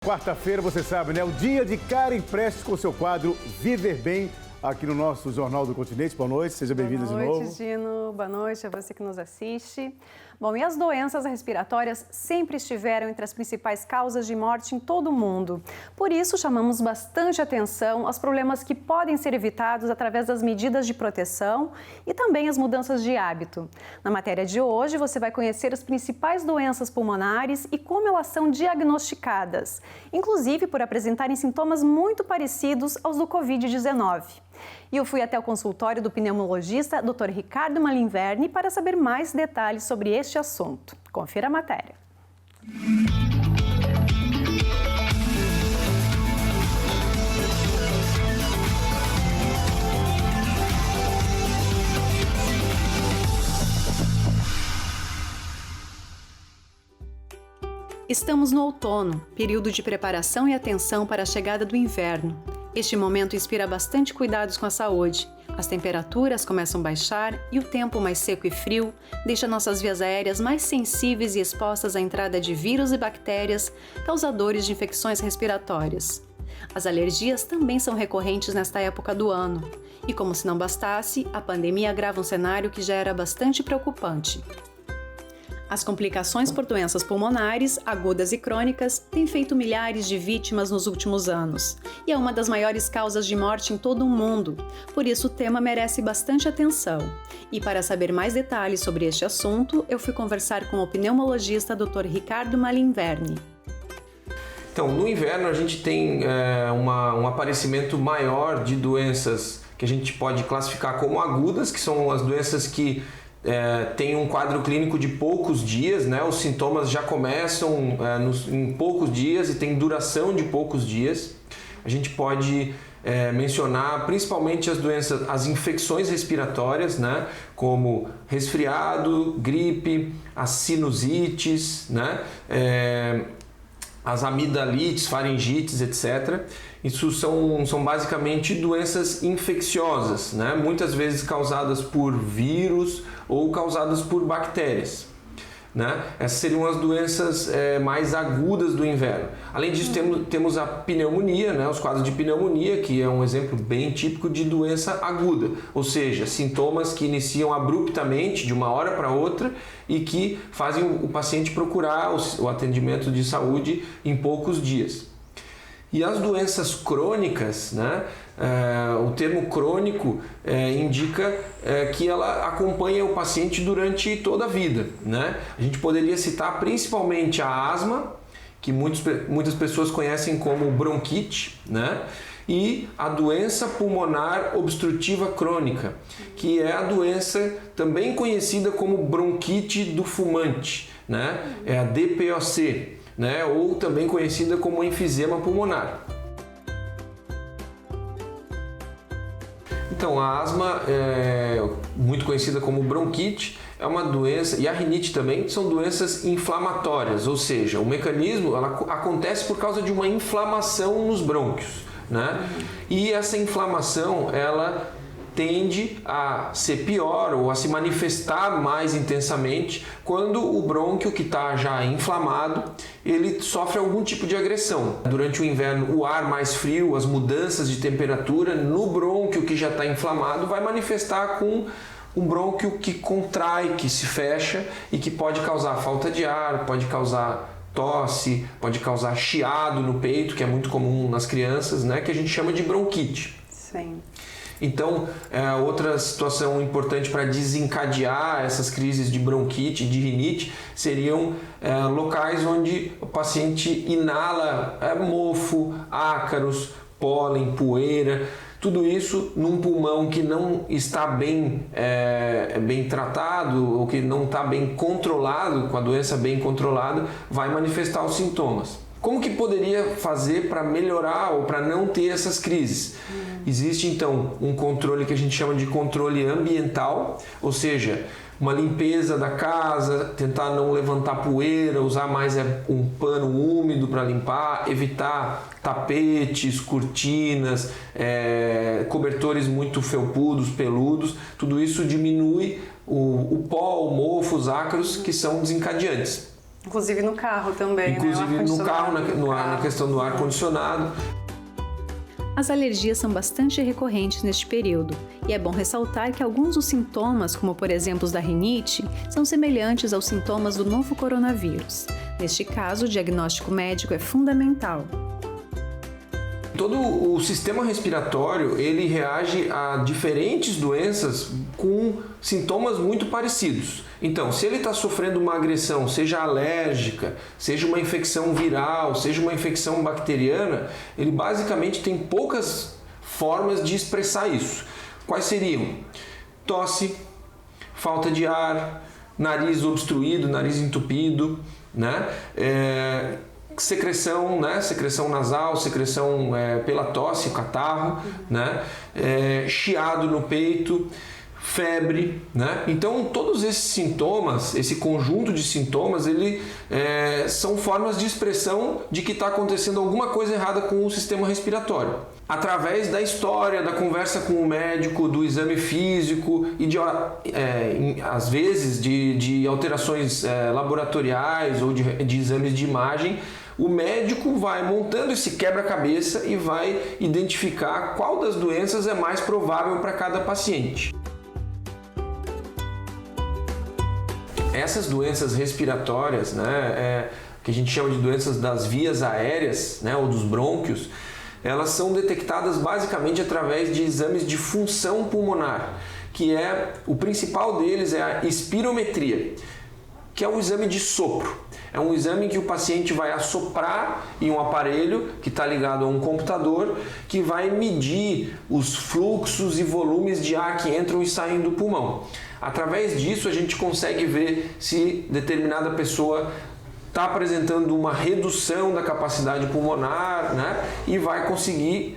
Quarta-feira, você sabe, né? O dia de Karen Prestes com seu quadro Viver Bem, aqui no nosso Jornal do Continente. Boa noite, seja bem-vinda de novo. Boa noite, Gino. Boa noite a você que nos assiste. Bom, e as doenças respiratórias sempre estiveram entre as principais causas de morte em todo o mundo. Por isso, chamamos bastante atenção aos problemas que podem ser evitados através das medidas de proteção e também as mudanças de hábito. Na matéria de hoje, você vai conhecer as principais doenças pulmonares e como elas são diagnosticadas, inclusive por apresentarem sintomas muito parecidos aos do Covid-19. E eu fui até o consultório do pneumologista Dr. Ricardo Malinverni para saber mais detalhes sobre este assunto. Confira a matéria. Estamos no outono, período de preparação e atenção para a chegada do inverno. Este momento inspira bastante cuidados com a saúde. As temperaturas começam a baixar e o tempo mais seco e frio deixa nossas vias aéreas mais sensíveis e expostas à entrada de vírus e bactérias causadores de infecções respiratórias. As alergias também são recorrentes nesta época do ano. E como se não bastasse, a pandemia agrava um cenário que já era bastante preocupante. As complicações por doenças pulmonares, agudas e crônicas, têm feito milhares de vítimas nos últimos anos e é uma das maiores causas de morte em todo o mundo. Por isso, o tema merece bastante atenção. E para saber mais detalhes sobre este assunto, eu fui conversar com o pneumologista Dr. Ricardo Malinverni. Então, no inverno a gente tem um aparecimento maior de doenças que a gente pode classificar como agudas, que são as doenças que tem um quadro clínico de poucos dias, né? Os sintomas já começam em poucos dias e tem duração de poucos dias. A gente pode mencionar principalmente as doenças, as infecções respiratórias, né? Como resfriado, gripe, as sinusites, né? As amidalites, faringites, etc. Isso são basicamente doenças infecciosas, né? Muitas vezes causadas por vírus ou causadas por bactérias, né? Essas seriam as doenças mais agudas do inverno. Além disso, temos a pneumonia, né? Os quadros de pneumonia, que é um exemplo bem típico de doença aguda, ou seja, sintomas que iniciam abruptamente de uma hora para outra e que fazem o paciente procurar o atendimento de saúde em poucos dias. E as doenças crônicas, né? O termo crônico indica que ela acompanha o paciente durante toda a vida, né? A gente poderia citar principalmente a asma, que muitas pessoas conhecem como bronquite, né? E a doença pulmonar obstrutiva crônica, que é a doença também conhecida como bronquite do fumante, né? É a DPOC, né? Ou também conhecida como enfisema pulmonar. Então, a asma, muito conhecida como bronquite, é uma doença, e a rinite também, são doenças inflamatórias, ou seja, o mecanismo ela acontece por causa de uma inflamação nos brônquios, né? E essa inflamação, ela tende a ser pior ou a se manifestar mais intensamente quando o brônquio que está já inflamado, ele sofre algum tipo de agressão. Durante o inverno, o ar mais frio, as mudanças de temperatura no brônquio que já está inflamado vai manifestar com um brônquio que contrai, que se fecha e que pode causar falta de ar, pode causar tosse, pode causar chiado no peito, que é muito comum nas crianças, né, que a gente chama de bronquite. Sim. Então, outra situação importante para desencadear essas crises de bronquite e de rinite seriam locais onde o paciente inala mofo, ácaros, pólen, poeira. Tudo isso num pulmão que não está bem tratado ou que não está bem controlado, com a doença bem controlada, vai manifestar os sintomas. Como que poderia fazer para melhorar ou para não ter essas crises? Existe então um controle que a gente chama de controle ambiental, ou seja, uma limpeza da casa, tentar não levantar poeira, usar mais um pano úmido para limpar, evitar tapetes, cortinas, cobertores muito felpudos, peludos. Tudo isso diminui o pó, o mofo, os ácaros que são desencadeantes. Inclusive no carro também, inclusive né? no carro, na questão do ar-condicionado. As alergias são bastante recorrentes neste período, e é bom ressaltar que alguns dos sintomas, como por exemplo os da rinite, são semelhantes aos sintomas do novo coronavírus. Neste caso, o diagnóstico médico é fundamental. Todo o sistema respiratório, ele reage a diferentes doenças com sintomas muito parecidos. Então, se ele está sofrendo uma agressão, seja alérgica, seja uma infecção viral, seja uma infecção bacteriana, ele basicamente tem poucas formas de expressar isso. Quais seriam? Tosse, falta de ar, nariz obstruído, nariz entupido, né? Secreção, né? Secreção nasal, secreção pela tosse, catarro, né? Chiado no peito, febre, né? Então todos esses sintomas, esse conjunto de sintomas, ele são formas de expressão de que está acontecendo alguma coisa errada com o sistema respiratório. Através da história, da conversa com o médico, do exame físico e às vezes de alterações laboratoriais ou de exames de imagem, o médico vai montando esse quebra-cabeça e vai identificar qual das doenças é mais provável para cada paciente. Essas doenças respiratórias, né, que a gente chama de doenças das vias aéreas, né, ou dos brônquios, elas são detectadas basicamente através de exames de função pulmonar, que o principal deles é a espirometria, que é um exame de sopro. É um exame em que o paciente vai assoprar em um aparelho que está ligado a um computador que vai medir os fluxos e volumes de ar que entram e saem do pulmão. Através disso a gente consegue ver se determinada pessoa está apresentando uma redução da capacidade pulmonar, né? E vai conseguir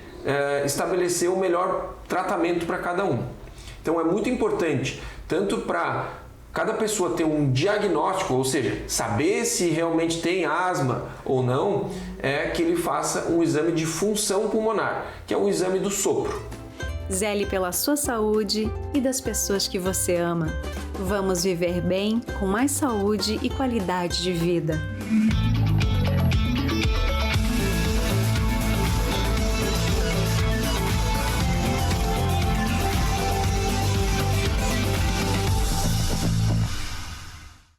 estabelecer o melhor tratamento para cada um. Então é muito importante, tanto para cada pessoa ter um diagnóstico, ou seja, saber se realmente tem asma ou não, que ele faça um exame de função pulmonar, que é o exame do sopro. Zele pela sua saúde e das pessoas que você ama. Vamos viver bem, com mais saúde e qualidade de vida.